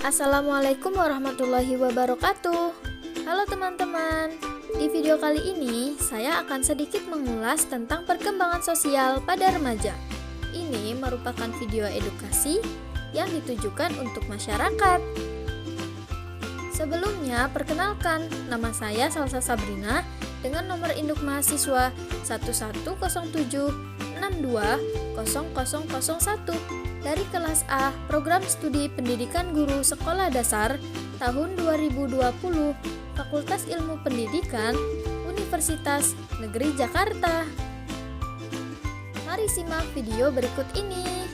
Assalamualaikum warahmatullahi wabarakatuh. Halo teman-teman, di video kali ini saya akan sedikit mengulas tentang perkembangan sosial pada remaja. Ini merupakan video edukasi yang ditujukan untuk masyarakat. Sebelumnya, perkenalkan, nama saya Salsa Sabrina dengan nomor induk mahasiswa 110762620001 dari kelas A Program Studi Pendidikan Guru Sekolah Dasar tahun 2020 Fakultas Ilmu Pendidikan Universitas Negeri Jakarta. Mari simak video berikut ini.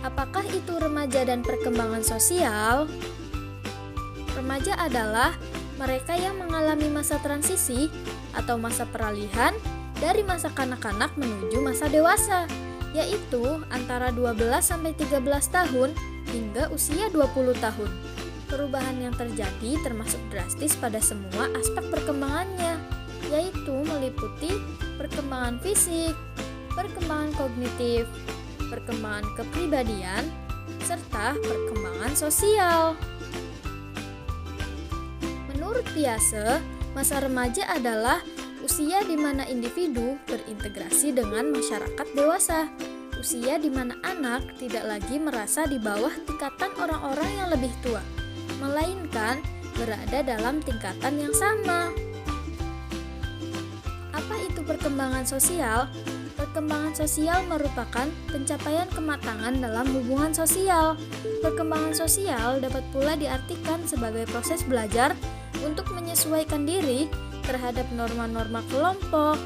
Apakah itu remaja dan perkembangan sosial? Remaja adalah mereka yang mengalami masa transisi atau masa peralihan dari masa kanak-kanak menuju masa dewasa, yaitu antara 12-13 tahun hingga usia 20 tahun. Perubahan yang terjadi termasuk drastis pada semua aspek perkembangannya, yaitu meliputi perkembangan fisik, perkembangan kognitif, perkembangan kepribadian, serta perkembangan sosial. Menurut Piaget, masa remaja adalah usia di mana individu berintegrasi dengan masyarakat dewasa. Usia di mana anak tidak lagi merasa di bawah tingkatan orang-orang yang lebih tua, melainkan berada dalam tingkatan yang sama. Apa itu perkembangan sosial? Perkembangan sosial merupakan pencapaian kematangan dalam hubungan sosial. Perkembangan sosial dapat pula diartikan sebagai proses belajar untuk menyesuaikan diri terhadap norma-norma kelompok,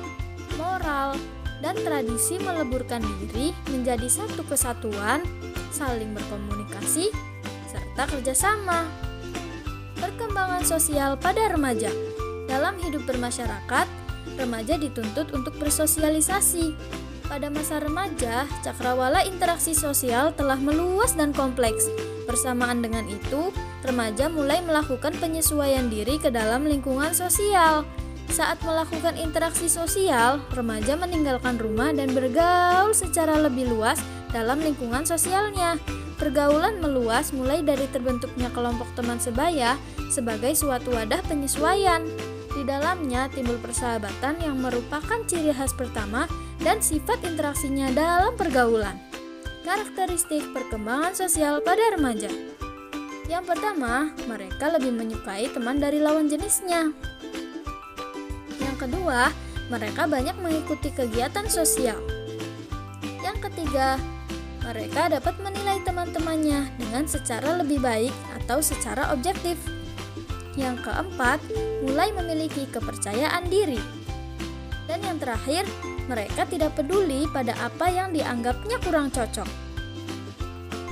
moral, dan tradisi, meleburkan diri menjadi satu kesatuan, saling berkomunikasi, serta kerjasama. Perkembangan sosial pada remaja. Dalam hidup bermasyarakat, remaja dituntut untuk bersosialisasi. Pada masa remaja, cakrawala interaksi sosial telah meluas dan kompleks. Bersamaan dengan itu, remaja mulai melakukan penyesuaian diri ke dalam lingkungan sosial. Saat melakukan interaksi sosial, remaja meninggalkan rumah dan bergaul secara lebih luas dalam lingkungan sosialnya. Pergaulan meluas mulai dari terbentuknya kelompok teman sebaya sebagai suatu wadah penyesuaian. Di dalamnya timbul persahabatan yang merupakan ciri khas pertama dan sifat interaksinya dalam pergaulan. Karakteristik perkembangan sosial pada remaja. Yang pertama, mereka lebih menyukai teman dari lawan jenisnya. Yang kedua, mereka banyak mengikuti kegiatan sosial. Yang ketiga, mereka dapat menilai teman-temannya dengan secara lebih baik atau secara objektif. Yang keempat, mulai memiliki kepercayaan diri. Dan yang terakhir, mereka tidak peduli pada apa yang dianggapnya kurang cocok.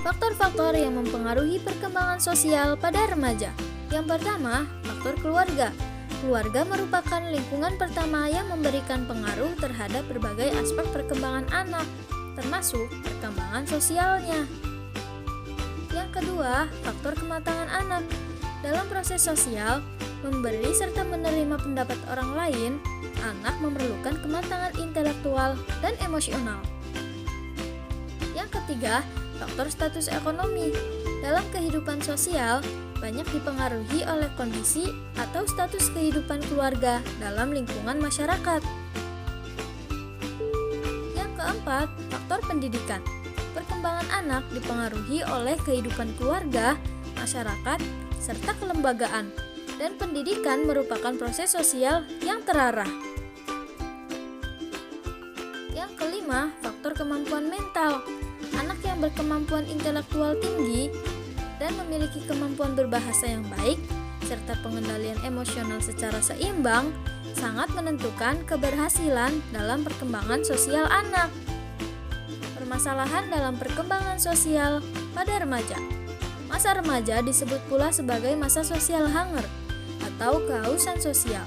Faktor-faktor yang mempengaruhi perkembangan sosial pada remaja. Yang pertama, faktor keluarga. Keluarga merupakan lingkungan pertama yang memberikan pengaruh terhadap berbagai aspek perkembangan anak, termasuk perkembangan sosialnya. Yang kedua, faktor kematangan anak. Dalam proses sosial, memberi serta menerima pendapat orang lain, anak memerlukan kematangan intelektual dan emosional. Yang ketiga, faktor status ekonomi. Dalam kehidupan sosial, banyak dipengaruhi oleh kondisi atau status kehidupan keluarga dalam lingkungan masyarakat. Yang keempat, faktor pendidikan. Perkembangan anak dipengaruhi oleh kehidupan keluarga, masyarakat, serta kelembagaan, dan pendidikan merupakan proses sosial yang terarah. Yang kelima, faktor kemampuan mental. Anak yang berkemampuan intelektual tinggi dan memiliki kemampuan berbahasa yang baik, serta pengendalian emosional secara seimbang, sangat menentukan keberhasilan dalam perkembangan sosial anak. Permasalahan dalam perkembangan sosial pada remaja. Masa remaja disebut pula sebagai masa sosial hanger atau kehausan sosial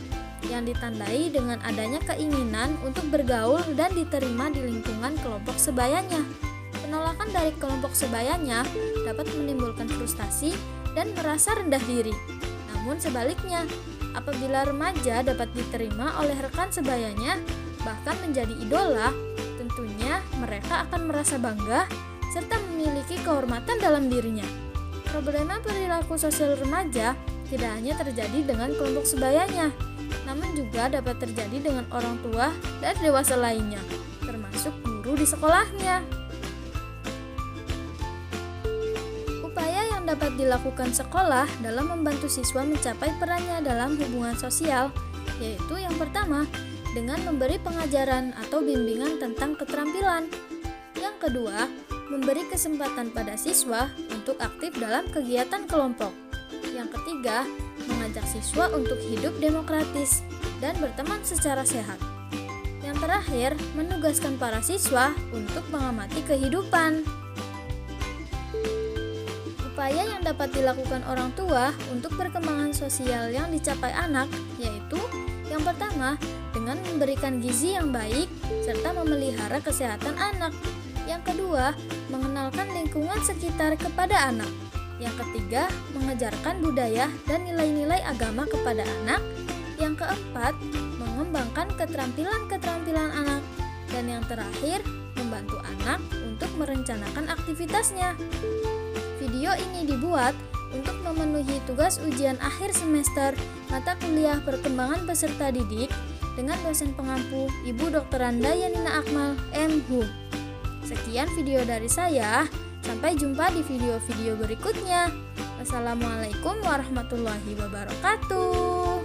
yang ditandai dengan adanya keinginan untuk bergaul dan diterima di lingkungan kelompok sebayanya. Penolakan dari kelompok sebayanya dapat menimbulkan frustasi dan merasa rendah diri. Namun sebaliknya, apabila remaja dapat diterima oleh rekan sebayanya, bahkan menjadi idola, tentunya mereka akan merasa bangga serta memiliki kehormatan dalam dirinya. Problema perilaku sosial remaja tidak hanya terjadi dengan kelompok sebayanya, namun juga dapat terjadi dengan orang tua dan dewasa lainnya, termasuk guru di sekolahnya. Upaya yang dapat dilakukan sekolah dalam membantu siswa mencapai perannya dalam hubungan sosial, yaitu yang pertama, dengan memberi pengajaran atau bimbingan tentang keterampilan. Yang kedua, memberi kesempatan pada siswa untuk aktif dalam kegiatan kelompok. Yang ketiga, mengajak siswa untuk hidup demokratis dan berteman secara sehat. Yang terakhir, menugaskan para siswa untuk mengamati kehidupan. Upaya yang dapat dilakukan orang tua untuk perkembangan sosial yang dicapai anak, yaitu yang pertama, dengan memberikan gizi yang baik serta memelihara kesehatan anak. Yang kedua, mengenalkan lingkungan sekitar kepada anak. Yang ketiga, mengajarkan budaya dan nilai-nilai agama kepada anak. Yang keempat, mengembangkan keterampilan-keterampilan anak. Dan yang terakhir, membantu anak untuk merencanakan aktivitasnya. Video ini dibuat untuk memenuhi tugas ujian akhir semester mata kuliah perkembangan peserta didik dengan dosen pengampu Ibu Dr. Randa Yanina Akmal, M.Hu. Sekian video dari saya, sampai jumpa di video-video berikutnya. Wassalamualaikum warahmatullahi wabarakatuh.